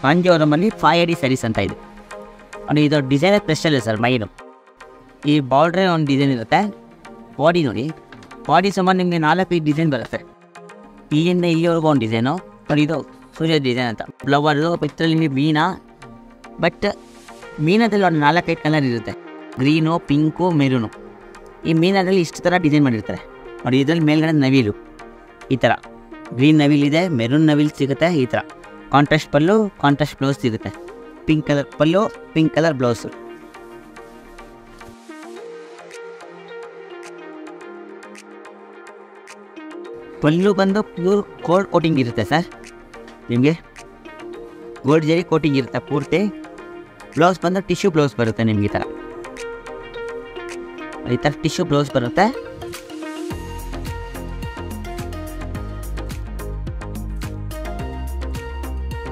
ಕಾಂಜೀವರಮಲ್ಲಿ 5AD saris ಅಂತ ಇದೆ. ನೋಡಿ ಇದು ಡಿಸೈನ್ ಸ್ಪೆಷಲ್ ಇದೆ ಸರ್. ಮೈನು ಈ ಬಾರ್ಡ್ರೇ ಒಂದು ಡಿಸೈನ್ ಇರುತ್ತೆ. ಬಾಡಿ ನೋಡಿ, ಬಾಡಿ ಸುಮಾರು ನಿಮಗೆ 4-5 ಡಿಸೈನ್ ಬರುತ್ತೆ. ಇಲ್ಲಿಂದ ಇಲ್ಲಿವರೆಗೂ ಒಂದು ಡಿಸೈನು. ನೋಡಿ ಇದು ಸೂರ್ಯ ಡಿಸೈನ್ ಅಂತ. ಫ್ಲವರು ಇದರಲ್ಲಿ ನಿಮಗೆ ಮೀನಾ, ಬಟ್ ಮೀನದಲ್ಲಿ ಒಂದು 4-5 ಕಲರ್ ಇರುತ್ತೆ. Green, pink, maroon. ಈ ಮೀನದಲ್ಲಿ ಇಷ್ಟು ಥರ ಡಿಸೈನ್ ಮಾಡಿರ್ತಾರೆ ನೋಡಿ. ಇದರಲ್ಲಿ ಮೇಲ್ಗಡೆ ನವಿಲು, ಈ ಥರ ಗ್ರೀನ್ ನವಿಲ್ ಇದೆ, ಮೆರೂನ್ ನವಿಲ್ ಸಿಗುತ್ತೆ. ಈ ಥರ ಕಾಂಟ್ರಾಸ್ಟ್ ಪಲ್ಲು, ಕಾಂಟ್ರಾಸ್ಟ್ ಬ್ಲೌಸ್ ಸಿಗುತ್ತೆ. ಪಿಂಕ್ ಕಲರ್ ಪಲ್ಲು, ಪಿಂಕ್ ಕಲರ್ ಬ್ಲೌಸು. ಪಲ್ಲು ಬಂದು ಪ್ಯೂರ್ ಗೋಲ್ಡ್ ಕೋಟಿಂಗ್ ಇರುತ್ತೆ ಸರ್. ನಿಮಗೆ ಗೋಲ್ಡ್ ಜರಿ ಕೋಟಿಂಗ್ ಇರುತ್ತೆ ಪೂರ್ತಿ. ಬ್ಲೌಸ್ ಬಂದು ಟಿಶ್ಯೂ ಬ್ಲೌಸ್ ಬರುತ್ತೆ ನಿಮಗೆ. ಈ ಥರ ಟಿಶ್ಯೂ ಬ್ಲೌಸ್ ಬರುತ್ತೆ.